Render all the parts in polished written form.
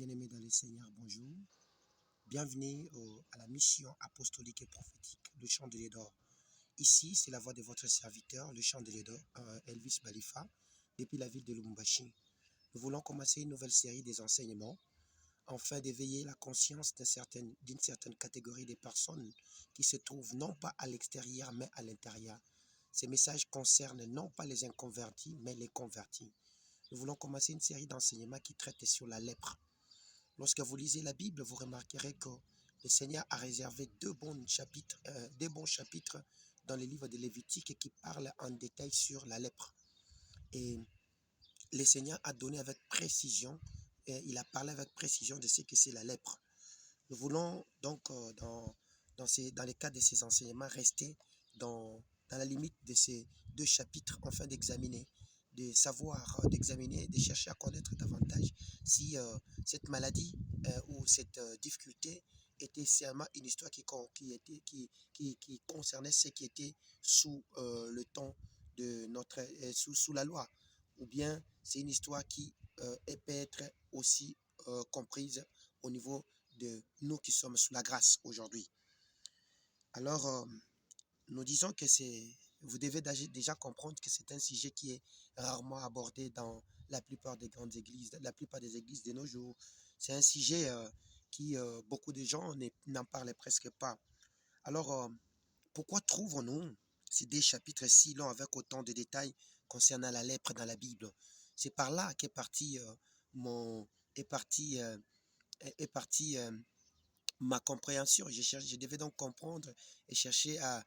bien-aimés dans le Seigneur, bonjour. Bienvenue à la mission apostolique et prophétique, le chant de l'Édor. Ici, c'est la voix de votre serviteur, le chant de l'Édor, Elvis Balifa, depuis la ville de Lubumbashi. Nous voulons commencer une nouvelle série des enseignements, afin d'éveiller la conscience d'une certaine catégorie de personnes qui se trouvent non pas à l'extérieur, mais à l'intérieur. Ces messages concernent non pas les inconvertis, mais les convertis. Nous voulons commencer une série d'enseignements qui traite sur la lèpre. Lorsque vous lisez la Bible, vous remarquerez que le Seigneur a réservé deux bons chapitres dans le livre de Lévitique qui parlent en détail sur la lèpre. Et le Seigneur a donné avec précision, il a parlé avec précision de ce que c'est la lèpre. Nous voulons donc, dans le cadre de ces enseignements, rester dans la limite de ces deux chapitres, afin d'examiner, de savoir, d'examiner, de chercher à connaître davantage si cette maladie ou cette difficulté était seulement une histoire qui concernait ce qui était sous le temps de notre sous la loi, ou bien c'est une histoire qui peut être aussi comprise au niveau de nous qui sommes sous la grâce aujourd'hui. Alors, nous disons que vous devez déjà comprendre que c'est un sujet qui est rarement abordé dans la plupart des grandes églises, la plupart des églises de nos jours. C'est un sujet qui, beaucoup de gens n'en parlent presque pas. Alors, pourquoi trouvons-nous ces deux chapitres si longs avec autant de détails concernant la lèpre dans la Bible? C'est par là qu'est parti ma compréhension. Je devais donc comprendre et chercher à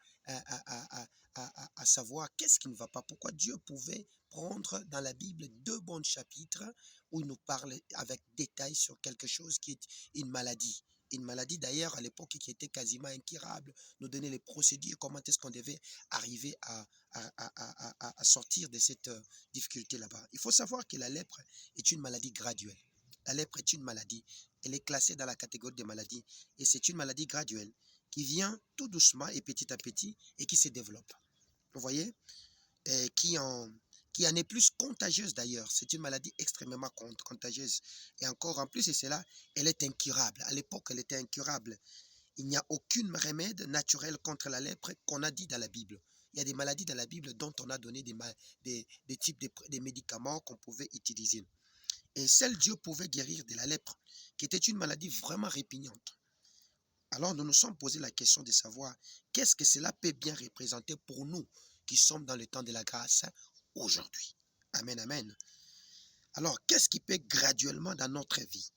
savoir qu'est-ce qui ne va pas. Pourquoi Dieu pouvait prendre dans la Bible deux bons chapitres où il nous parle avec détail sur quelque chose qui est une maladie. Une maladie d'ailleurs à l'époque qui était quasiment incurable, nous donner les procédures, comment est-ce qu'on devait arriver à sortir de cette difficulté là-bas. Il faut savoir que la lèpre est une maladie graduelle. La lèpre est une maladie. Elle est classée dans la catégorie des maladies et c'est une maladie graduelle qui vient tout doucement et petit à petit et qui se développe. Vous voyez, qui en est plus contagieuse d'ailleurs. C'est une maladie extrêmement contagieuse. Et encore en plus de cela, elle est incurable. À l'époque, elle était incurable. Il n'y a aucun remède naturel contre la lèpre qu'on a dit dans la Bible. Il y a des maladies dans la Bible dont on a donné des types de médicaments qu'on pouvait utiliser. Et seul Dieu pouvait guérir de la lèpre, qui était une maladie vraiment répugnante. Alors nous nous sommes posé la question de savoir qu'est-ce que cela peut bien représenter pour nous qui sommes dans le temps de la grâce aujourd'hui. Amen, amen. Alors, qu'est-ce qui peut graduellement dans notre vie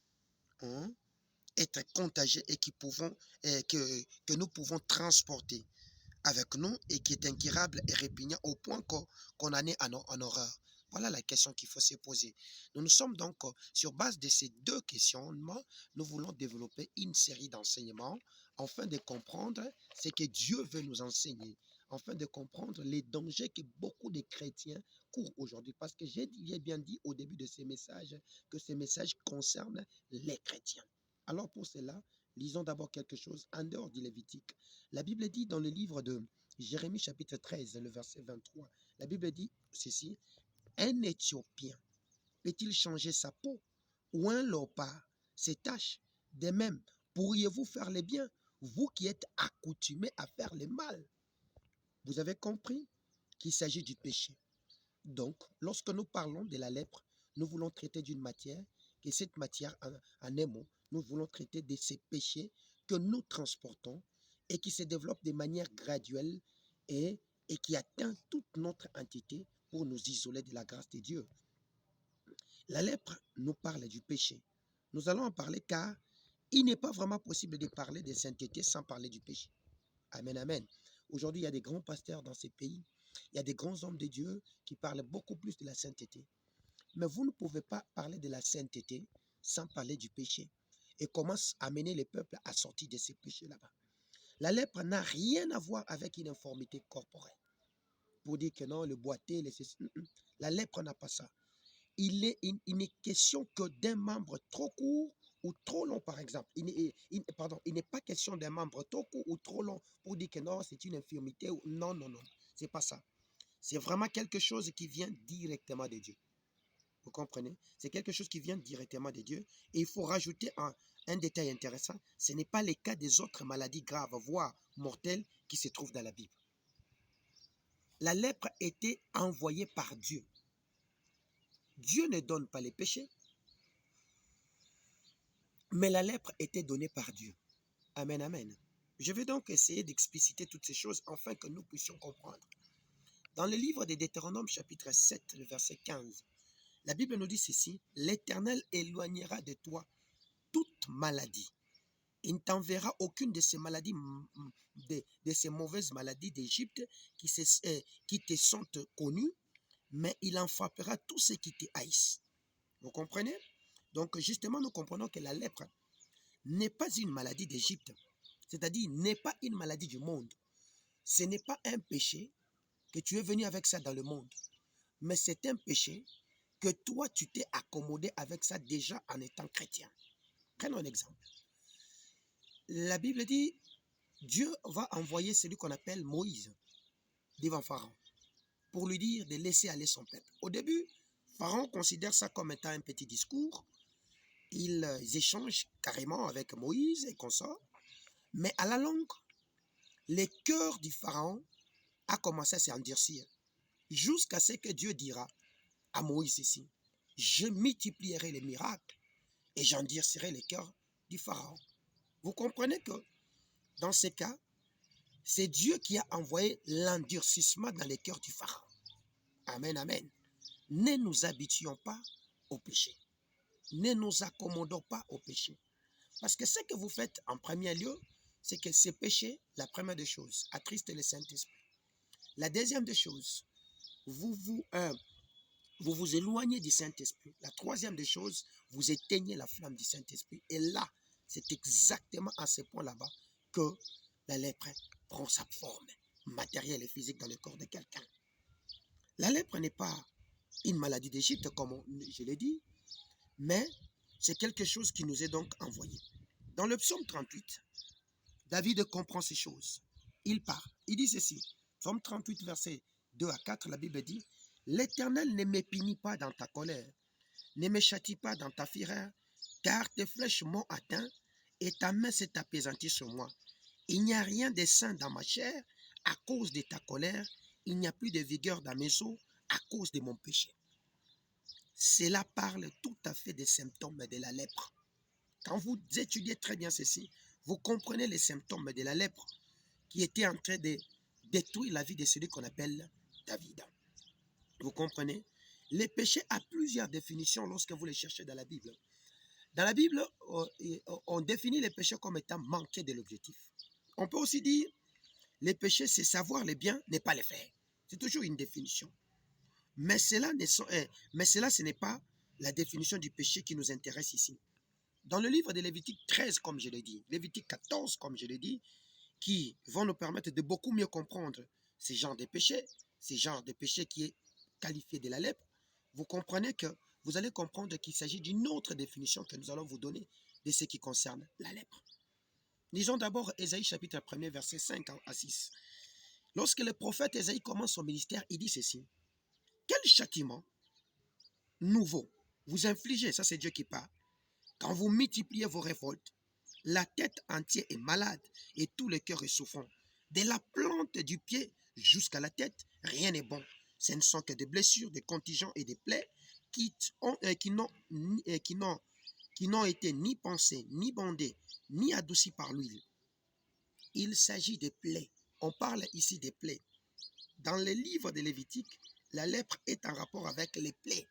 être contagieux et que nous pouvons transporter avec nous et qui est incurable et répugnant au point qu'on en est en horreur? Voilà la question qu'il faut se poser. Nous sommes donc, sur base de ces deux questionnements, nous voulons développer une série d'enseignements afin de comprendre ce que Dieu veut nous enseigner, afin de comprendre les dangers que beaucoup de chrétiens courent aujourd'hui. Parce que j'ai bien dit au début de ces messages que ces messages concernent les chrétiens. Alors pour cela, lisons d'abord quelque chose en dehors du Lévitique. La Bible dit dans le livre de Jérémie chapitre 13, le verset 23, la Bible dit ceci: un Éthiopien peut-il changer sa peau ou un léopard ses taches? De même, pourriez-vous faire le bien, vous qui êtes accoutumés à faire le mal? Vous avez compris qu'il s'agit du péché. Donc, lorsque nous parlons de la lèpre, nous voulons traiter d'une matière, et cette matière, en un mot, nous voulons traiter de ces péchés que nous transportons et qui se développent de manière graduelle et qui atteint toute notre entité pour nous isoler de la grâce de Dieu. La lèpre nous parle du péché. Nous allons en parler car il n'est pas vraiment possible de parler de sainteté sans parler du péché. Amen, amen. Aujourd'hui, il y a des grands pasteurs dans ces pays. Il y a des grands hommes de Dieu qui parlent beaucoup plus de la sainteté. Mais vous ne pouvez pas parler de la sainteté sans parler du péché. Et comment amener les peuples à sortir de ces péchés là-bas. La lèpre n'a rien à voir avec une informité corporelle. Pour dire que non, le boité, la lèpre n'a pas ça. Il n'est question que d'un membre trop court ou trop long, par exemple. Il n'est pas question d'un membre trop court ou trop long pour dire que non, c'est une infirmité. Non, non, non. C'est pas ça. C'est vraiment quelque chose qui vient directement de Dieu. Vous comprenez? C'est quelque chose qui vient directement de Dieu. Et il faut rajouter un détail intéressant. Ce n'est pas le cas des autres maladies graves, voire mortelles, qui se trouvent dans la Bible. La lèpre était envoyée par Dieu. Dieu ne donne pas les péchés, mais la lèpre était donnée par Dieu. Amen, amen. Je vais donc essayer d'expliciter toutes ces choses afin que nous puissions comprendre. Dans le livre de Deutéronome chapitre 7, le verset 15, la Bible nous dit ceci: l'Éternel éloignera de toi toute maladie. Il ne t'enverra aucune de ces maladies, de ces mauvaises maladies d'Égypte qui te sont connues, mais il en frappera tous ceux qui te haïssent. Vous comprenez? Donc justement, nous comprenons que la lèpre n'est pas une maladie d'Égypte, c'est-à-dire n'est pas une maladie du monde. Ce n'est pas un péché que tu es venu avec ça dans le monde, mais c'est un péché que toi, tu t'es accommodé avec ça déjà en étant chrétien. Prenons un exemple. La Bible dit, Dieu va envoyer celui qu'on appelle Moïse devant Pharaon pour lui dire de laisser aller son peuple. Au début, Pharaon considère ça comme étant un petit discours. Ils échangent carrément avec Moïse et consorts. Mais à la longue, le cœur du Pharaon a commencé à s'endurcir jusqu'à ce que Dieu dira à Moïse ici: je multiplierai les miracles et j'endurcirai le cœur du Pharaon. Vous comprenez que dans ce cas, c'est Dieu qui a envoyé l'endurcissement dans le cœur du Pharaon. Amen, amen. Ne nous habituons pas au péché. Ne nous accommodons pas au péché. Parce que ce que vous faites en premier lieu, c'est que ces péchés, la première des choses, attristent le Saint-Esprit. La deuxième des choses, vous vous éloignez du Saint-Esprit. La troisième des choses, vous éteignez la flamme du Saint-Esprit. Et là, c'est exactement à ce point là-bas que la lèpre prend sa forme matérielle et physique dans le corps de quelqu'un. La lèpre n'est pas une maladie d'Égypte, comme je l'ai dit, mais c'est quelque chose qui nous est donc envoyé. Dans le psaume 38, David comprend ces choses. Il part. Il dit ceci. Psaume 38, versets 2 à 4, la Bible dit: l'Éternel ne me punit pas dans ta colère, ne me châtie pas dans ta fureur, car tes flèches m'ont atteint et ta main s'est apaisantie sur moi. Il n'y a rien de sain dans ma chair à cause de ta colère, il n'y a plus de vigueur dans mes os à cause de mon péché. Cela parle tout à fait des symptômes de la lèpre. Quand vous étudiez très bien ceci, vous comprenez les symptômes de la lèpre qui était en train de détruire la vie de celui qu'on appelle David. Vous comprenez? Les péchés ont plusieurs définitions lorsque vous les cherchez dans la Bible. Dans la Bible, on définit les péchés comme étant manquer de l'objectif. On peut aussi dire les péchés, c'est savoir les biens, ne pas les faire. C'est toujours une définition. Mais cela, ce n'est pas la définition du péché qui nous intéresse ici. Dans le livre de Lévitique 13, comme je l'ai dit, Lévitique 14, comme je l'ai dit, qui vont nous permettre de beaucoup mieux comprendre ces genres de péchés qui est qualifié de la lèpre, vous comprenez que vous allez comprendre qu'il s'agit d'une autre définition que nous allons vous donner de ce qui concerne la lèpre. Lisons d'abord Ésaïe chapitre 1er, verset 5 à 6. Lorsque le prophète Ésaïe commence son ministère, il dit ceci: quel châtiment nouveau vous infligez, ça c'est Dieu qui parle, quand vous multipliez vos révoltes. La tête entière est malade et tout le cœur est souffrant. De la plante du pied jusqu'à la tête, rien n'est bon. Ce ne sont que des blessures, des contingents et des plaies qui n'ont été ni pansées, ni bandées, ni adoucies par l'huile. Il s'agit de plaies. On parle ici des plaies. Dans le livre de Lévitique, la lèpre est en rapport avec les plaies.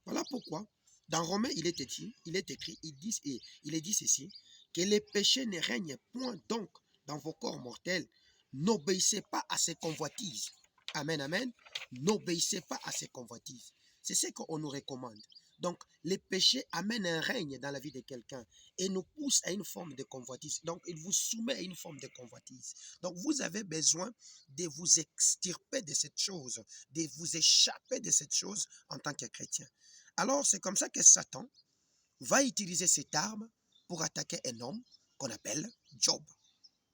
Voilà pourquoi, dans Romains, il est écrit, il est dit ceci, que les péchés ne règnent point donc dans vos corps mortels. N'obéissez pas à ces convoitises. Amen, amen. N'obéissez pas à ces convoitises. C'est ce qu'on nous recommande. Donc, les péchés amènent un règne dans la vie de quelqu'un et nous poussent à une forme de convoitise. Donc, il vous soumet à une forme de convoitise. Donc, vous avez besoin de vous extirper de cette chose, de vous échapper de cette chose en tant que chrétien. Alors, c'est comme ça que Satan va utiliser cette arme pour attaquer un homme qu'on appelle Job.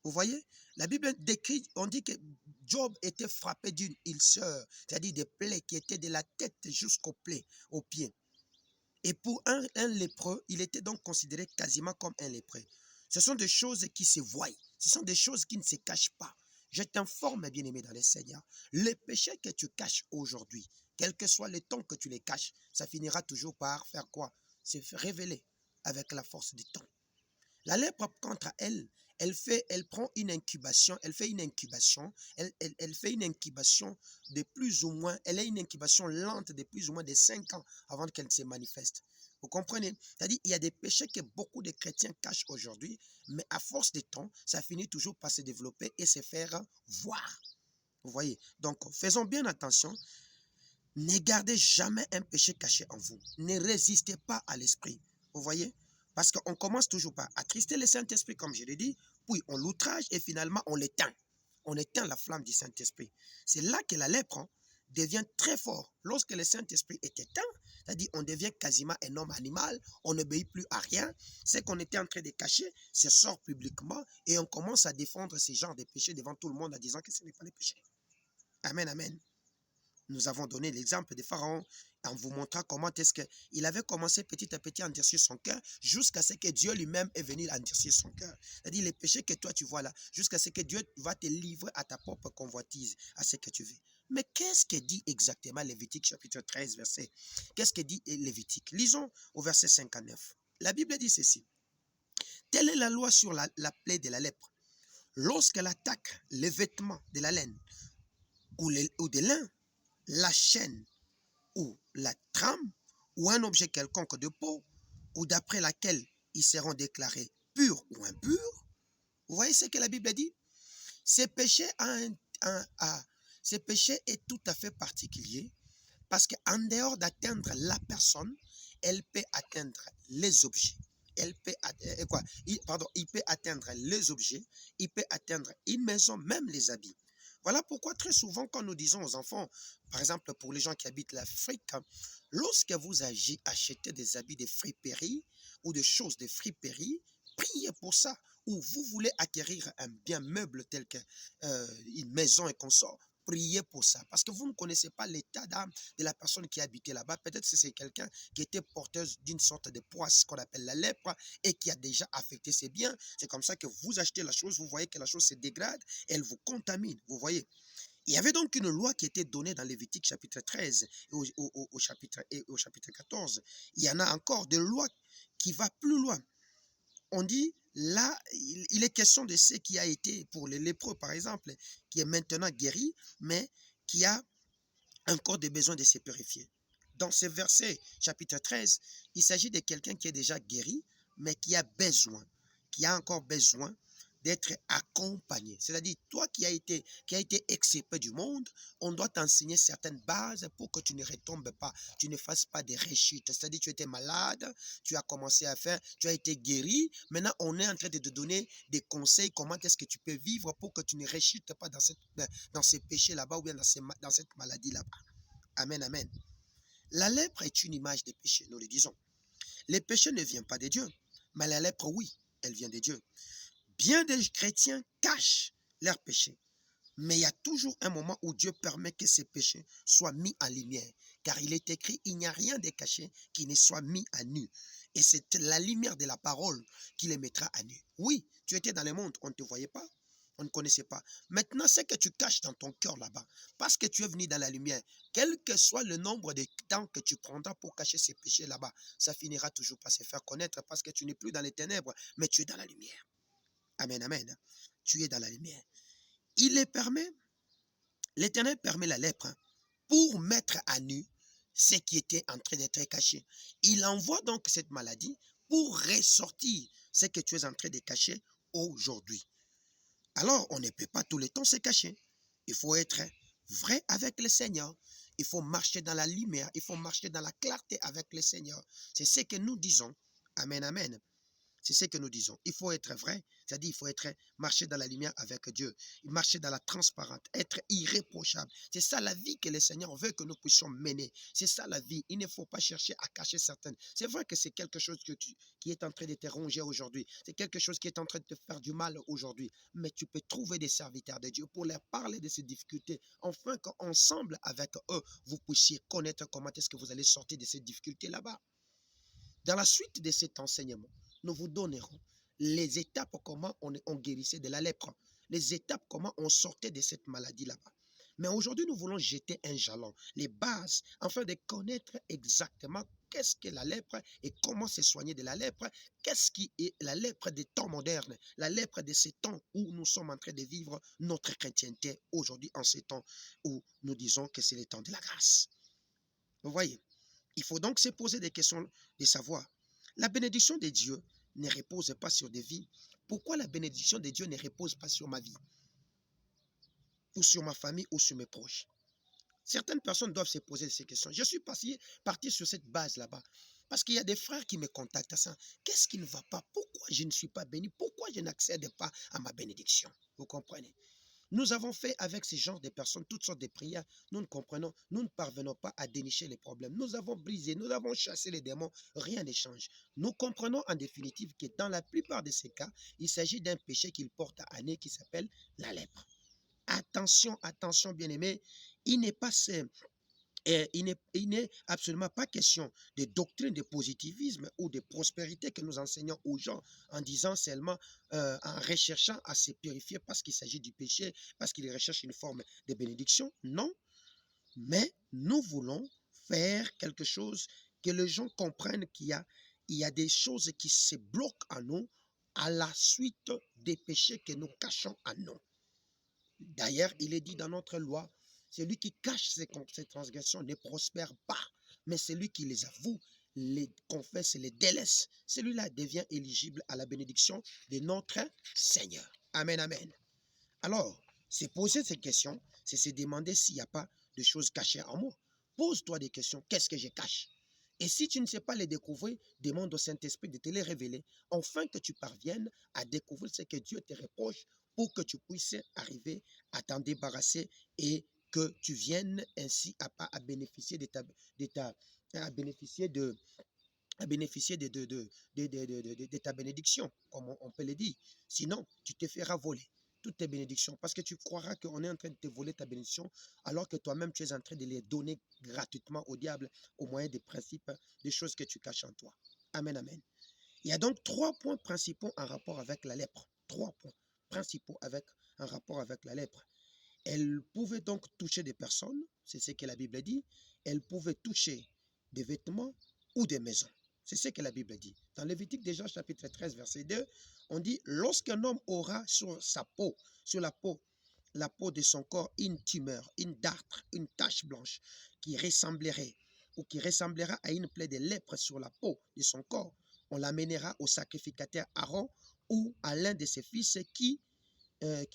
Vous voyez, la Bible décrit, on dit que Job était frappé d'une ulcère, c'est-à-dire des plaies qui étaient de la tête jusqu'aux plaies, aux pieds. Et pour un lépreux, il était donc considéré quasiment comme un lépreux. Ce sont des choses qui se voient, ce sont des choses qui ne se cachent pas. Je t'informe, bien-aimé dans le Seigneur, les péchés que tu caches aujourd'hui, quel que soit le temps que tu les caches, ça finira toujours par faire quoi? Se révéler avec la force du temps. La lèpre, contre elle, elle prend une incubation, elle fait une incubation, elle fait une incubation de plus ou moins, elle a une incubation lente de plus ou moins de 5 ans avant qu'elle se manifeste. Vous comprenez? C'est-à-dire il y a des péchés que beaucoup de chrétiens cachent aujourd'hui, mais à force de temps, ça finit toujours par se développer et se faire voir. Vous voyez? Donc, faisons bien attention. Ne gardez jamais un péché caché en vous. Ne résistez pas à l'esprit. Vous voyez? Parce qu'on commence toujours par attrister le Saint-Esprit, comme je l'ai dit, puis on l'outrage et finalement on l'éteint. On éteint la flamme du Saint-Esprit. C'est là que la lèpre devient très fort. Lorsque le Saint-Esprit est éteint, c'est-à-dire on devient quasiment un homme animal, on n'obéit plus à rien. Ce qu'on était en train de cacher, ça sort publiquement et on commence à défendre ce genre de péchés devant tout le monde en disant que ce n'est pas les péchés. Amen, amen. Nous avons donné l'exemple de Pharaon en vous montrant comment est-ce qu'il avait commencé petit à petit à endurcir son cœur jusqu'à ce que Dieu lui-même est venu endurcir son cœur. C'est-à-dire les péchés que toi tu vois là, jusqu'à ce que Dieu va te livrer à ta propre convoitise, à ce que tu veux. Mais qu'est-ce que dit exactement Lévitique chapitre 13, verset? Qu'est-ce que dit Lévitique? Lisons au verset 59. La Bible dit ceci. Telle est la loi sur la plaie de la lèpre. Lorsqu'elle attaque les vêtements de la laine ou de lin, la chaîne ou la trame ou un objet quelconque de peau ou d'après laquelle ils seront déclarés purs ou impurs. Vous voyez ce que la Bible dit? Ce péché est tout à fait particulier parce qu'en dehors d'atteindre la personne, elle peut atteindre les objets. Il peut atteindre les objets, il peut atteindre une maison, même les habits. Voilà pourquoi très souvent quand nous disons aux enfants, par exemple pour les gens qui habitent l'Afrique, lorsque vous achetez des habits de friperie ou des choses de friperie, priez pour ça. Ou vous voulez acquérir un bien meuble tel qu'une maison et consort, priez pour ça. Parce que vous ne connaissez pas l'état d'âme de la personne qui habitait là-bas. Peut-être que c'est quelqu'un qui était porteuse d'une sorte de poisse qu'on appelle la lèpre et qui a déjà affecté ses biens. C'est comme ça que vous achetez la chose, vous voyez que la chose se dégrade, elle vous contamine. Vous voyez? Il y avait donc une loi qui était donnée dans Lévitique chapitre 13 et au chapitre 14. Il y en a encore des lois qui vont plus loin. On dit, là, il est question de ce qui a été pour les lépreux, par exemple, qui est maintenant guéri, mais qui a encore des besoins de se purifier. Dans ce verset, chapitre 13, il s'agit de quelqu'un qui est déjà guéri, mais qui a encore besoin d'être accompagné. C'est-à-dire, toi qui as été excepté du monde, on doit t'enseigner certaines bases pour que tu ne retombes pas, tu ne fasses pas des rechutes. C'est-à-dire, tu étais malade, tu as commencé à faire, tu as été guéri. Maintenant, on est en train de te donner des conseils, comment est-ce que tu peux vivre pour que tu ne rechutes pas dans ces péchés là-bas ou bien dans cette maladie là-bas. Amen, amen. La lèpre est une image des péchés, nous le disons. Les péchés ne viennent pas de Dieu, mais la lèpre, oui, elle vient de Dieu. Bien des chrétiens cachent leurs péchés, mais il y a toujours un moment où Dieu permet que ces péchés soient mis en lumière, car il est écrit, il n'y a rien de caché qui ne soit mis à nu. Et c'est la lumière de la parole qui les mettra à nu. Oui, tu étais dans le monde, on ne te voyait pas, on ne connaissait pas. Maintenant, ce que tu caches dans ton cœur là-bas, parce que tu es venu dans la lumière, quel que soit le nombre de temps que tu prendras pour cacher ces péchés là-bas, ça finira toujours par se faire connaître parce que tu n'es plus dans les ténèbres, mais tu es dans la lumière. Amen, amen. Tu es dans la lumière. L'Éternel permet la lèpre pour mettre à nu ce qui était en train d'être caché. Il envoie donc cette maladie pour ressortir ce que tu es en train de cacher aujourd'hui. Alors, on ne peut pas tout le temps se cacher. Il faut être vrai avec le Seigneur. Il faut marcher dans la lumière. Il faut marcher dans la clarté avec le Seigneur. C'est ce que nous disons. Amen, amen. C'est ce que nous disons. Il faut être vrai, c'est-à-dire il faut marcher dans la lumière avec Dieu, marcher dans la transparence, être irréprochable. C'est ça la vie que le Seigneur veut que nous puissions mener. C'est ça la vie. Il ne faut pas chercher à cacher certaines. C'est vrai que c'est quelque chose qui est en train de te ronger aujourd'hui. C'est quelque chose qui est en train de te faire du mal aujourd'hui. Mais tu peux trouver des serviteurs de Dieu pour leur parler de ces difficultés, afin qu'ensemble avec eux, vous puissiez connaître comment est-ce que vous allez sortir de ces difficultés là-bas. Dans la suite de cet enseignement, nous vous donnerons les étapes comment on guérissait de la lèpre, les étapes comment on sortait de cette maladie là-bas. Mais aujourd'hui, nous voulons jeter un jalon, les bases, afin de connaître exactement qu'est-ce que la lèpre et comment se soigner de la lèpre, qu'est-ce qui est la lèpre des temps modernes, la lèpre de ces temps où nous sommes en train de vivre notre chrétienté aujourd'hui, en ces temps où nous disons que c'est le temps de la grâce. Vous voyez? Il faut donc se poser des questions de savoir. La bénédiction de Dieu ne repose pas sur des vies. Pourquoi la bénédiction de Dieu ne repose pas sur ma vie, ou sur ma famille, ou sur mes proches? Certaines personnes doivent se poser ces questions. Je suis parti sur cette base là-bas. Parce qu'il y a des frères qui me contactent à ça. Qu'est-ce qui ne va pas? Pourquoi je ne suis pas béni? Pourquoi je n'accède pas à ma bénédiction? Vous comprenez? Nous avons fait avec ce genre de personnes toutes sortes de prières. Nous ne parvenons pas à dénicher les problèmes. Nous avons brisé, nous avons chassé les démons. Rien ne change. Nous comprenons en définitive que dans la plupart de ces cas, il s'agit d'un péché qu'il porte à nez qui s'appelle la lèpre. Attention, attention, bien-aimés, il n'est pas simple. Et il n'est absolument pas question de doctrine de positivisme ou de prospérité que nous enseignons aux gens en disant seulement, en recherchant à se purifier parce qu'il s'agit du péché, parce qu'ils recherchent une forme de bénédiction. Non, mais nous voulons faire quelque chose que les gens comprennent il y a des choses qui se bloquent en nous à la suite des péchés que nous cachons en nous. D'ailleurs, il est dit dans notre loi, celui qui cache ses transgressions ne prospère pas, mais celui qui les avoue, les confesse et les délaisse, celui-là devient éligible à la bénédiction de notre Seigneur. Amen, amen. Alors, se poser ces questions, c'est se demander s'il n'y a pas de choses cachées en moi. Pose-toi des questions. Qu'est-ce que je cache? Et si tu ne sais pas les découvrir, demande au Saint-Esprit de te les révéler, afin que tu parviennes à découvrir ce que Dieu te reproche pour que tu puisses arriver à t'en débarrasser et que tu viennes ainsi à bénéficier à bénéficier de ta bénédiction, comme on peut le dire. Sinon, tu te feras voler toutes tes bénédictions parce que tu croiras qu'on est en train de te voler ta bénédiction alors que toi-même tu es en train de les donner gratuitement au diable au moyen des principes, des choses que tu caches en toi. Amen, amen. Il y a donc 3 points principaux en rapport avec la lèpre. 3 points principaux en rapport avec la lèpre. Elle pouvait donc toucher des personnes, c'est ce que la Bible dit. Elle pouvait toucher des vêtements ou des maisons. C'est ce que la Bible dit. Dans Lévitique déjà, chapitre 13, verset 2, on dit, lorsqu'un homme aura sur sa peau, sur la peau de son corps, une tumeur, une dartre, une tache blanche qui ressemblerait ou qui ressemblera à une plaie de lèpre sur la peau de son corps, on l'amènera au sacrificateur Aaron ou à l'un de ses fils qui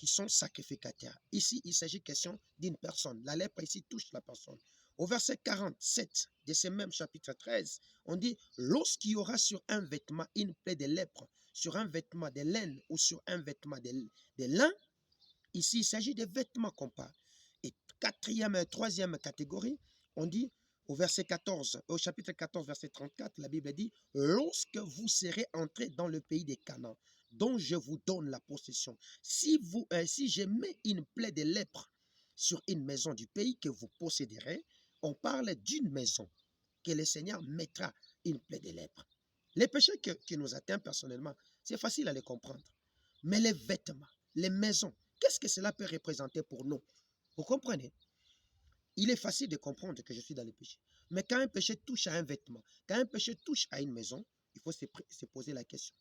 sont sacrificataires. Ici, il s'agit question d'une personne. La lèpre ici touche la personne. Au verset 47 de ce même chapitre 13, on dit, lorsqu'il y aura sur un vêtement une plaie de lèpre, sur un vêtement de laine ou sur un vêtement de lin, ici, il s'agit de vêtements qu'on parle. Et troisième catégorie, on dit, au chapitre 14, verset 34, la Bible dit, lorsque vous serez entrés dans le pays des Canaan, dont je vous donne la possession, si je mets une plaie de lèpre sur une maison du pays que vous posséderez, on parle d'une maison que le Seigneur mettra une plaie de lèpre. Les péchés qui nous atteignent personnellement, c'est facile à les comprendre. Mais les vêtements, les maisons, qu'est-ce que cela peut représenter pour nous? Vous comprenez? Il est facile de comprendre que je suis dans le péché. Mais quand un péché touche à un vêtement, quand un péché touche à une maison, il faut se poser la question.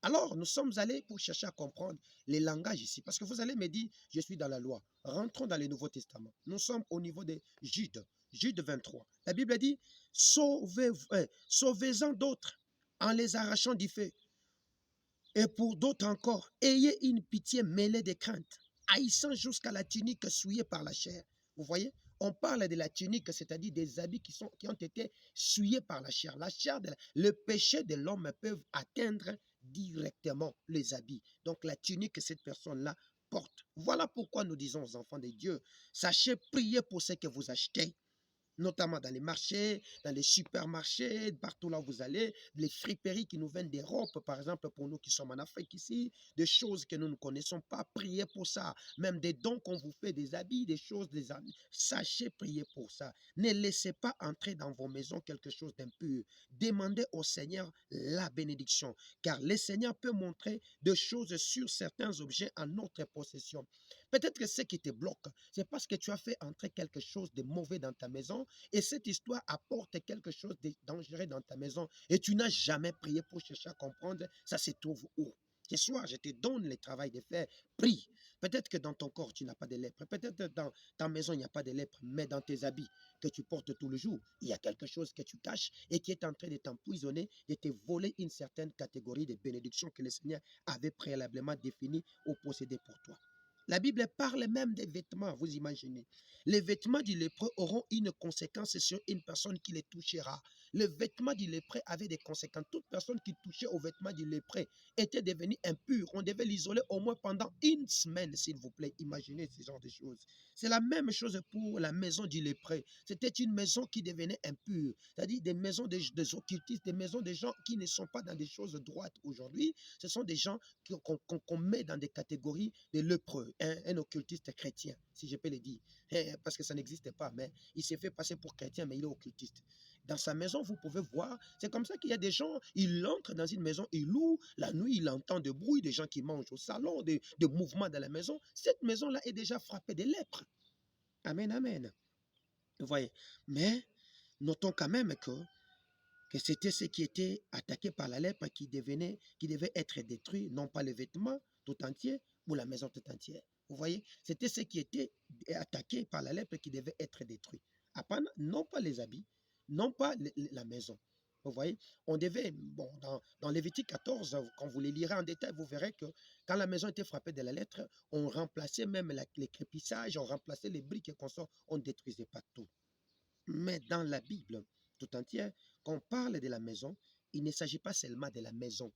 Alors, nous sommes allés pour chercher à comprendre les langages ici. Parce que vous allez me dire, je suis dans la loi. Rentrons dans le Nouveau Testament. Nous sommes au niveau de Jude. Jude 23. La Bible dit, sauvez-en d'autres en les arrachant du feu. Et pour d'autres encore, ayez une pitié mêlée de crainte, haïssant jusqu'à la tunique souillée par la chair. Vous voyez? On parle de la tunique, c'est-à-dire des habits qui ont été souillés par la chair. Le péché de l'homme peut atteindre directement les habits. Donc la tunique que cette personne-là porte. Voilà pourquoi nous disons aux enfants de Dieu, sachez prier pour ce que vous achetez, notamment dans les marchés, dans les supermarchés, partout là où vous allez, les friperies qui nous vendent des robes, par exemple, pour nous qui sommes en Afrique ici, des choses que nous ne connaissons pas, priez pour ça. Même des dons qu'on vous fait, des habits, des choses, des amis. Sachez prier pour ça. Ne laissez pas entrer dans vos maisons quelque chose d'impur. Demandez au Seigneur la bénédiction, car le Seigneur peut montrer des choses sur certains objets en notre possession. Peut-être que ce qui te bloque, c'est parce que tu as fait entrer quelque chose de mauvais dans ta maison et cette histoire apporte quelque chose de dangereux dans ta maison et tu n'as jamais prié pour chercher à comprendre ça se trouve où. Ce soir, je te donne le travail de faire. Prie. Peut-être que dans ton corps, tu n'as pas de lèpre. Peut-être que dans ta maison, il n'y a pas de lèpre, mais dans tes habits que tu portes tout le jour, il y a quelque chose que tu caches et qui est en train de t'empoisonner, de te voler une certaine catégorie de bénédictions que le Seigneur avait préalablement définies ou possédées pour toi. La Bible parle même des vêtements, vous imaginez. Les vêtements du lépreux auront une conséquence sur une personne qui les touchera. Le vêtement du lépreux avait des conséquences. Toute personne qui touchait au vêtement du lépreux était devenue impure. On devait l'isoler au moins pendant une semaine, s'il vous plaît. Imaginez ce genre de choses. C'est la même chose pour la maison du lépreux. C'était une maison qui devenait impure. C'est-à-dire des maisons des occultistes, des maisons des gens qui ne sont pas dans des choses droites aujourd'hui. Ce sont des gens qu'on met dans des catégories de lépreux, un occultiste chrétien, si je peux le dire, parce que ça n'existe pas, mais il s'est fait passer pour chrétien, mais il est occultiste. Dans sa maison, vous pouvez voir, c'est comme ça qu'il y a des gens, il entre dans une maison, il loue, la nuit, il entend des bruits, des gens qui mangent au salon, des mouvements dans la maison. Cette maison-là est déjà frappée de lèpre. Amen, amen. Vous voyez, mais notons quand même que c'était ce qui était attaqué par la lèpre qui devait être détruit, non pas les vêtements tout entiers ou la maison tout entière. Vous voyez, c'était ce qui était attaqué par la lèpre qui devait être détruit. Non pas les habits, non pas la maison. Vous voyez, on devait, bon, dans Lévitique 14, quand vous les lirez en détail, vous verrez que quand la maison était frappée de la lettre, on remplaçait même les crépissages, on remplaçait les briques et consorts, on ne détruisait pas tout. Mais dans la Bible tout entière, quand on parle de la maison, il ne s'agit pas seulement de la maison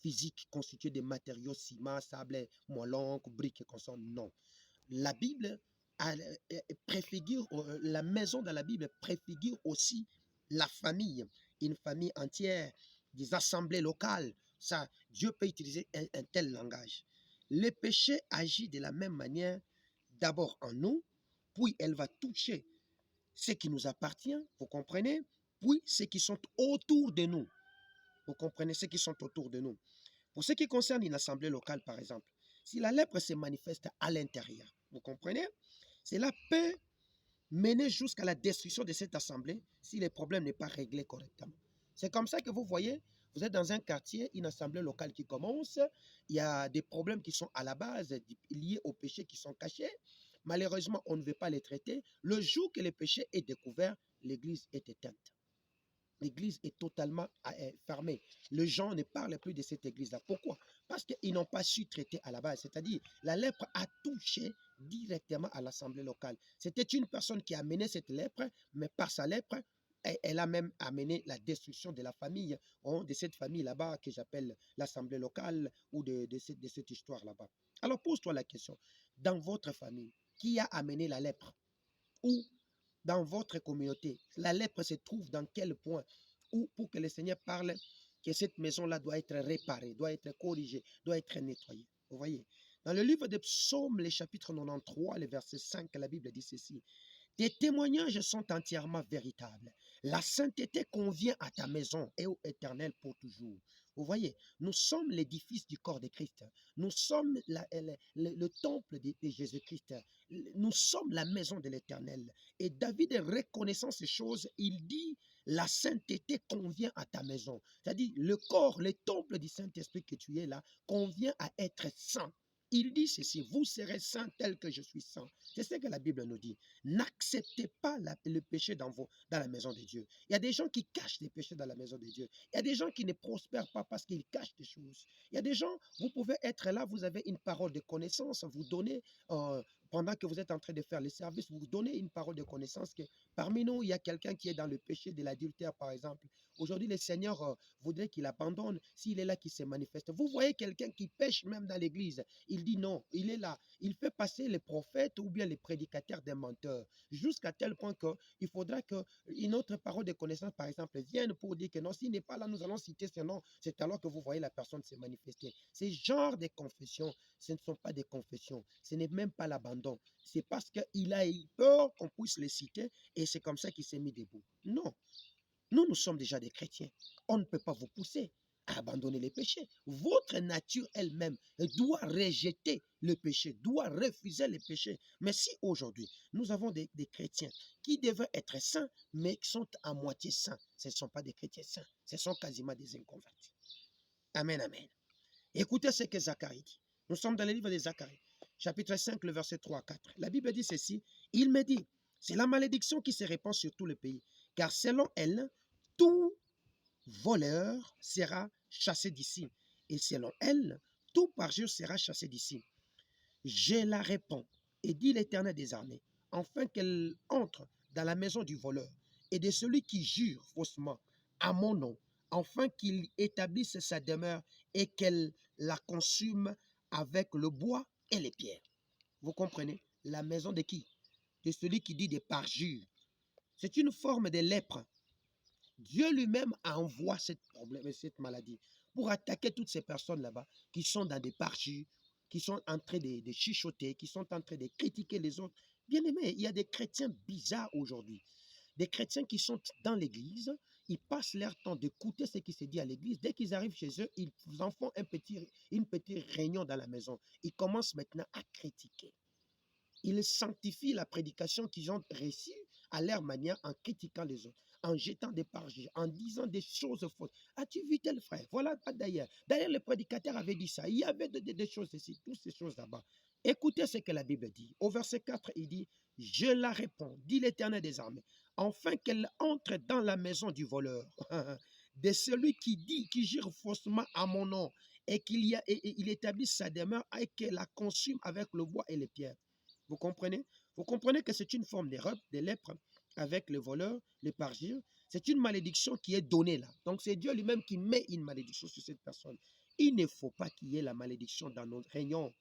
physique constituée de matériaux, ciment, sable, moellons, briques et consorts. Non. La Bible préfigure, la maison dans la Bible préfigure aussi la famille, une famille entière, des assemblées locales. Ça, Dieu peut utiliser un tel langage. Le péché agit de la même manière, d'abord en nous, puis elle va toucher ce qui nous appartient, vous comprenez, puis ceux qui sont autour de nous. Vous comprenez, ceux qui sont autour de nous. Pour ce qui concerne une assemblée locale, par exemple, si la lèpre se manifeste à l'intérieur, vous comprenez, cela peut mener jusqu'à la destruction de cette assemblée si le problème n'est pas réglé correctement. C'est comme ça que vous voyez, vous êtes dans un quartier, une assemblée locale qui commence, il y a des problèmes qui sont à la base liés aux péchés qui sont cachés. Malheureusement, on ne veut pas les traiter. Le jour que le péché est découvert, l'église est éteinte. L'église est totalement fermée. Les gens ne parlent plus de cette église-là. Pourquoi? Parce qu'ils n'ont pas su traiter à la base. C'est-à-dire, la lèpre a touché directement à l'assemblée locale. C'était une personne qui a amené cette lèpre, mais par sa lèpre, elle a même amené la destruction de la famille, de cette famille là-bas que j'appelle l'assemblée locale ou de cette histoire là-bas. Alors pose-toi la question, dans votre famille, qui a amené la lèpre? Ou dans votre communauté, la lèpre se trouve dans quel point? Ou pour que le Seigneur parle que cette maison-là doit être réparée, doit être corrigée, doit être nettoyée. Vous voyez, dans le livre des psaumes, le chapitre 93, le verset 5, la Bible dit ceci. Tes témoignages sont entièrement véritables. La sainteté convient à ta maison et au Éternel pour toujours. Vous voyez, nous sommes l'édifice du corps de Christ. Nous sommes le temple de Jésus-Christ. Nous sommes la maison de l'Éternel. Et David, reconnaissant ces choses, il dit, la sainteté convient à ta maison. C'est-à-dire, le corps, le temple du Saint-Esprit que tu es là, convient à être saint. Il dit ceci, vous serez saints tel que je suis saint. C'est ce que la Bible nous dit. N'acceptez pas le péché dans la maison de Dieu. Il y a des gens qui cachent des péchés dans la maison de Dieu. Il y a des gens qui ne prospèrent pas parce qu'ils cachent des choses. Il y a des gens, vous pouvez être là, vous avez une parole de connaissance, vous donnez, pendant que vous êtes en train de faire le service, vous donnez une parole de connaissance que parmi nous, il y a quelqu'un qui est dans le péché de l'adultère, par exemple, Aujourd'hui, le Seigneur voudrait qu'il abandonne s'il est là, qu'il se manifeste. Vous voyez quelqu'un qui pêche même dans l'église. Il dit non, il est là. Il fait passer les prophètes ou bien les prédicateurs des menteurs. Jusqu'à tel point qu'il faudra qu'une autre parole de connaissance, par exemple, vienne pour dire que non, s'il n'est pas là, nous allons citer ce nom. C'est alors que vous voyez la personne se manifester. Ces genres de confessions, ce ne sont pas des confessions. Ce n'est même pas l'abandon. C'est parce qu'il a eu peur qu'on puisse les citer et c'est comme ça qu'il s'est mis debout. Non. Nous sommes déjà des chrétiens. On ne peut pas vous pousser à abandonner les péchés. Votre nature elle-même doit rejeter le péché, doit refuser le péché. Mais si aujourd'hui, nous avons des chrétiens qui devaient être saints, mais qui sont à moitié saints, ce ne sont pas des chrétiens saints, ce sont quasiment des inconvertis. Amen, amen. Écoutez ce que Zacharie dit. Nous sommes dans le livre de Zacharie, chapitre 5, le verset 3 à 4. La Bible dit ceci, il me dit, c'est la malédiction qui se répand sur tout le pays, car selon elle, tout voleur sera chassé d'ici, et selon elle, tout parjure sera chassé d'ici. Je la réponds, et dit l'Éternel des armées, afin qu'elle entre dans la maison du voleur et de celui qui jure faussement à mon nom, afin qu'il établisse sa demeure et qu'elle la consume avec le bois et les pierres. Vous comprenez? La maison de qui? De celui qui dit des parjures. C'est une forme de lèpre. Dieu lui-même envoie cette maladie pour attaquer toutes ces personnes là-bas qui sont dans des parjures, qui sont en train de chuchoter, qui sont en train de critiquer les autres. Bien aimé, il y a des chrétiens bizarres aujourd'hui. Des chrétiens qui sont dans l'église, ils passent leur temps d'écouter ce qui se dit à l'église. Dès qu'ils arrivent chez eux, ils en font une petite réunion dans la maison. Ils commencent maintenant à critiquer. Ils sanctifient la prédication qu'ils ont reçue à leur manière en critiquant les autres, en jetant des parjures, en disant des choses fausses. As-tu vu tel frère? Voilà, pas d'ailleurs. D'ailleurs, le prédicateur avait dit ça. Il y avait des choses ici, toutes ces choses là-bas. Écoutez ce que la Bible dit. Au verset 4, il dit, je la réponds, dit l'Éternel des armées, afin qu'elle entre dans la maison du voleur, de celui qui jure faussement à mon nom, et qu'il établisse sa demeure et qu'elle la consume avec le bois et les pierres. Vous comprenez? Vous comprenez que c'est une forme de lèpre avec les voleurs, les parjures. C'est une malédiction qui est donnée là. Donc c'est Dieu lui-même qui met une malédiction sur cette personne. Il ne faut pas qu'il y ait la malédiction dans nos réunions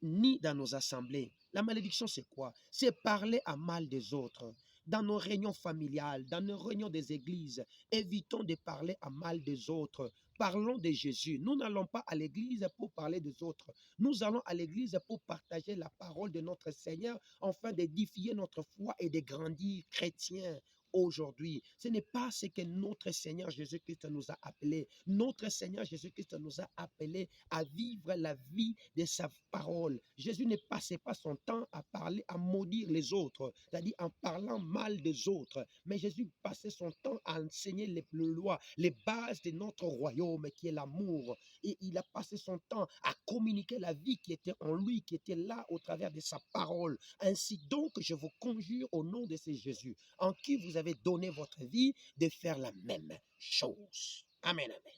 ni dans nos assemblées. La malédiction, c'est quoi? C'est parler à mal des autres. Dans nos réunions familiales, dans nos réunions des églises, évitons de parler à mal des autres. Parlons de Jésus. Nous n'allons pas à l'église pour parler des autres. Nous allons à l'église pour partager la parole de notre Seigneur, afin d'édifier notre foi et de grandir chrétiens. Aujourd'hui, ce n'est pas ce que notre Seigneur Jésus-Christ nous a appelé. Notre Seigneur Jésus-Christ nous a appelé à vivre la vie de sa parole. Jésus ne passait pas son temps à parler, à maudire les autres, c'est-à-dire en parlant mal des autres. Mais Jésus passait son temps à enseigner les lois, les bases de notre royaume qui est l'amour. Et il a passé son temps à communiquer la vie qui était en lui, qui était là au travers de sa parole. Ainsi donc, je vous conjure au nom de ce Jésus, en qui vous avez donné votre vie, de faire la même chose. Amen, amen.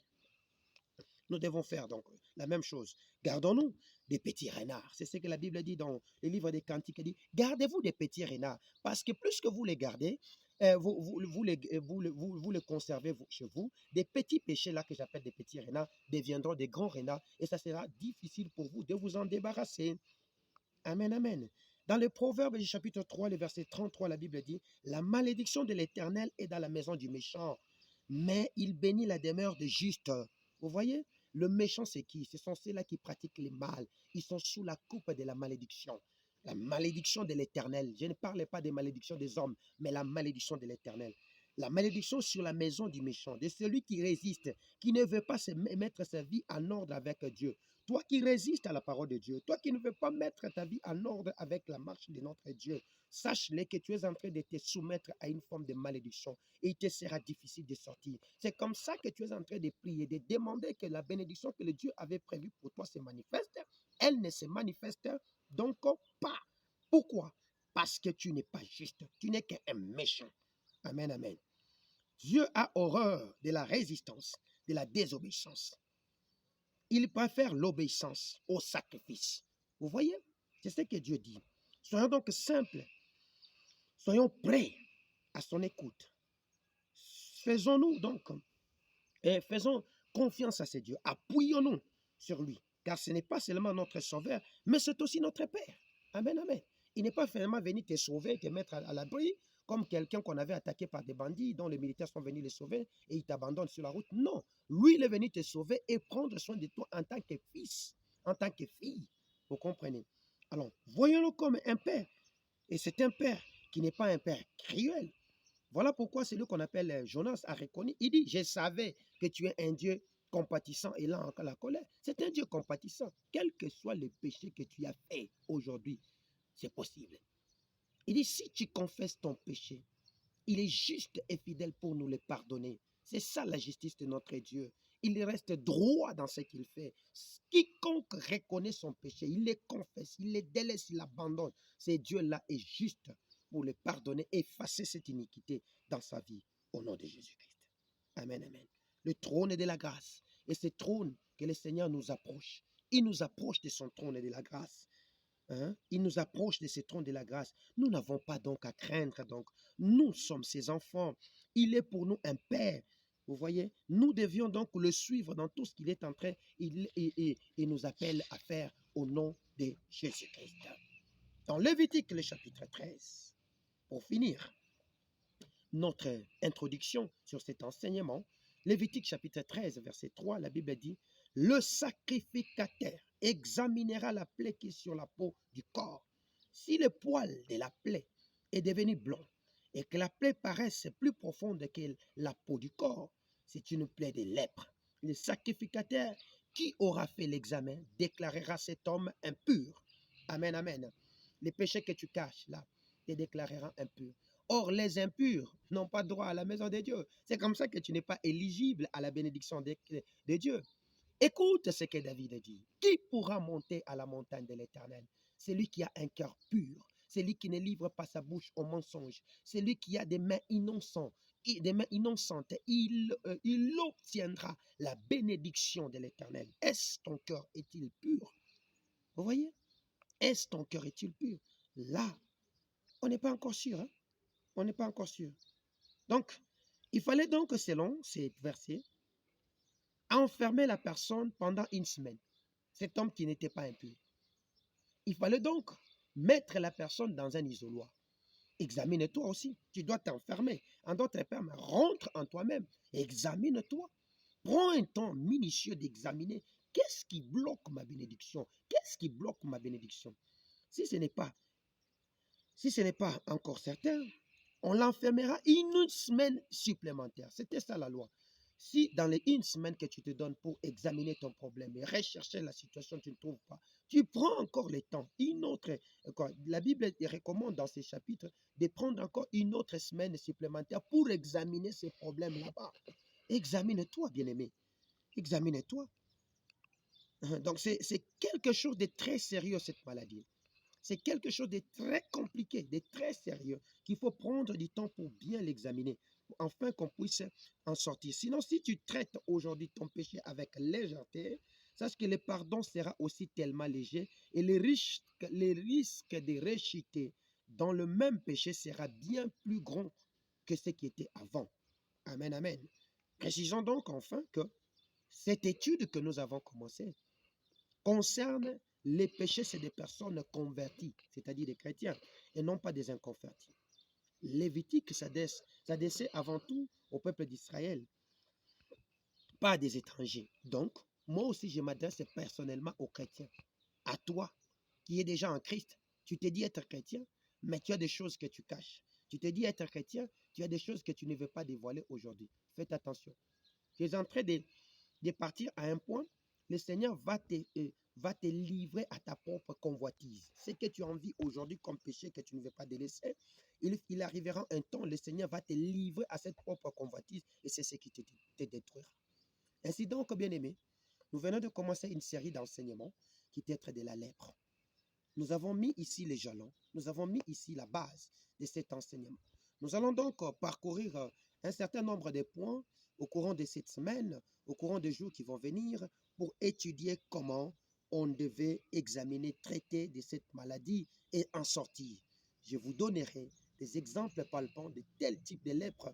Nous devons faire donc la même chose. Gardons-nous des petits renards. C'est ce que la Bible dit dans le livre des Cantiques. Elle dit, gardez-vous des petits renards, parce que plus que vous les gardez, vous les conservez chez vous. Des petits péchés là que j'appelle des petits renards deviendront des grands renards et ça sera difficile pour vous de vous en débarrasser. Amen, amen. Dans le Proverbe du chapitre 3, le verset 33, la Bible dit, la malédiction de l'Éternel est dans la maison du méchant, mais il bénit la demeure des justes. Vous voyez, le méchant, c'est qui? Ce sont ceux-là qui pratiquent le mal. Ils sont sous la coupe de la malédiction. La malédiction de l'Éternel. Je ne parle pas des malédictions des hommes, mais la malédiction de l'Éternel. La malédiction sur la maison du méchant, de celui qui résiste, qui ne veut pas se mettre sa vie en ordre avec Dieu. Toi qui résistes à la parole de Dieu, toi qui ne veux pas mettre ta vie en ordre avec la marche de notre Dieu, sache-le que tu es en train de te soumettre à une forme de malédiction et il te sera difficile de sortir. C'est comme ça que tu es en train de prier, de demander que la bénédiction que le Dieu avait prévue pour toi se manifeste. Elle ne se manifeste donc pas. Pourquoi? Parce que tu n'es pas juste, tu n'es qu'un méchant. Amen, amen. Dieu a horreur de la résistance, de la désobéissance. Il préfère l'obéissance au sacrifice. Vous voyez? C'est ce que Dieu dit. Soyons donc simples. Soyons prêts à son écoute. Faisons-nous donc et faisons confiance à ce Dieu. Appuyons-nous sur lui, car ce n'est pas seulement notre Sauveur, mais c'est aussi notre Père. Amen, amen. Il n'est pas finalement venu te sauver, te mettre à l'abri, comme quelqu'un qu'on avait attaqué par des bandits, dont les militaires sont venus les sauver et ils t'abandonnent sur la route. Non, lui, il est venu te sauver et prendre soin de toi en tant que fils, en tant que fille. Vous comprenez? Alors, voyons-le comme un Père. Et c'est un Père qui n'est pas un Père cruel. Voilà pourquoi celui qu'on appelle Jonas a reconnu. Il dit, je savais que tu es un Dieu compatissant et là encore la colère. C'est un Dieu compatissant. Quel que soit le péché que tu as fait aujourd'hui, c'est possible. Il dit, si tu confesses ton péché, il est juste et fidèle pour nous le pardonner. C'est ça la justice de notre Dieu. Il reste droit dans ce qu'il fait. Quiconque reconnaît son péché, il le confesse, il le délaisse, il l'abandonne. Ce Dieu-là est juste pour le pardonner, effacer cette iniquité dans sa vie. Au nom de Jésus-Christ. Amen, amen. Le trône de la grâce. Et ce trône que le Seigneur nous approche. Il nous approche de son trône de la grâce. Hein? Il nous approche de ce trône de la grâce. Nous n'avons pas donc à craindre. Donc, nous sommes ses enfants. Il est pour nous un Père. Vous voyez, nous devions donc le suivre dans tout ce qu'il est en train. Il nous appelle à faire au nom de Jésus-Christ. Dans Lévitique, le chapitre 13, pour finir notre introduction sur cet enseignement, Lévitique chapitre 13, verset 3, la Bible dit, le sacrificateur examinera la plaie qui est sur la peau du corps. Si le poil de la plaie est devenu blanc et que la plaie paraisse plus profonde que la peau du corps, c'est une plaie de lèpre. Le sacrificateur qui aura fait l'examen déclarera cet homme impur. Amen, amen. Les péchés que tu caches là, te déclareront impur. Or, les impurs n'ont pas droit à la maison de Dieu. C'est comme ça que tu n'es pas éligible à la bénédiction de Dieu. Écoute ce que David dit. Qui pourra monter à la montagne de l'Éternel? Celui qui a un cœur pur, celui qui ne livre pas sa bouche au mensonge, celui qui a des mains innocentes. Il obtiendra la bénédiction de l'Éternel. Est-ce ton cœur est-il pur? Vous voyez? Est-ce ton cœur est-il pur? Là, on n'est pas encore sûr. Hein? On n'est pas encore sûr. Donc, il fallait donc, selon ces versets, enfermer la personne pendant une semaine. Cet homme qui n'était pas impur. Il fallait donc mettre la personne dans un isoloir. Examine-toi aussi. Tu dois t'enfermer. En d'autres termes, rentre en toi-même. Examine-toi. Prends un temps minutieux d'examiner. Qu'est-ce qui bloque ma bénédiction? Qu'est-ce qui bloque ma bénédiction? Si ce n'est pas encore certain, on l'enfermera une semaine supplémentaire. C'était ça la loi. Si dans les une semaine que tu te donnes pour examiner ton problème et rechercher la situation, tu ne trouves pas, tu prends encore le temps, la Bible recommande dans ces chapitres de prendre encore une autre semaine supplémentaire pour examiner ces problèmes là-bas. Examine-toi, bien-aimé. Examine-toi. Donc, c'est quelque chose de très sérieux, cette maladie. C'est quelque chose de très compliqué, de très sérieux, qu'il faut prendre du temps pour bien l'examiner, afin qu'on puisse en sortir. Sinon, si tu traites aujourd'hui ton péché avec légèreté, sache que le pardon sera aussi tellement léger et les risques de rechuter dans le même péché sera bien plus grand que ce qui était avant. Amen, amen. Précisons donc enfin que cette étude que nous avons commencée concerne les péchés, c'est des personnes converties, c'est-à-dire des chrétiens, et non pas des inconvertis. Lévitique s'adressait avant tout au peuple d'Israël, pas à des étrangers. Donc, moi aussi, je m'adresse personnellement aux chrétiens. À toi, qui es déjà en Christ, tu te dis être chrétien, mais tu as des choses que tu caches. Tu te dis être chrétien, tu as des choses que tu ne veux pas dévoiler aujourd'hui. Faites attention. Tu es en train de partir à un point, le Seigneur va te livrer à ta propre convoitise. Ce que tu as envie aujourd'hui comme péché que tu ne veux pas délaisser, il arrivera un temps, le Seigneur va te livrer à cette propre convoitise et c'est ce qui te détruira. Ainsi donc, bien-aimés, nous venons de commencer une série d'enseignements qui traite de la lèpre. Nous avons mis ici les jalons, nous avons mis ici la base de cet enseignement. Nous allons donc parcourir un certain nombre de points au courant de cette semaine, au courant des jours qui vont venir, pour étudier comment on devait examiner, traiter de cette maladie et en sortir. Je vous donnerai des exemples palpants de tel type de lèpre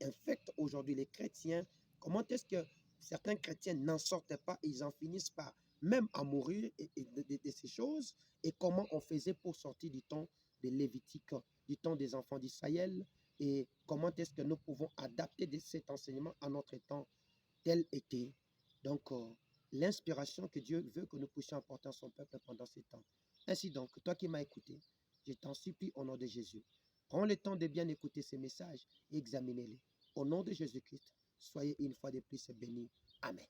infecte aujourd'hui les chrétiens. Comment est-ce que certains chrétiens n'en sortent pas, ils en finissent par même à mourir de ces choses? Et comment on faisait pour sortir du temps de Lévitique, du temps des enfants d'Israël? Et comment est-ce que nous pouvons adapter cet enseignement à notre temps tel était? Donc, l'inspiration que Dieu veut que nous puissions apporter à son peuple pendant ces temps. Ainsi donc, toi qui m'as écouté, je t'en supplie au nom de Jésus. Prends le temps de bien écouter ces messages et examinez-les. Au nom de Jésus-Christ, soyez une fois de plus bénis. Amen.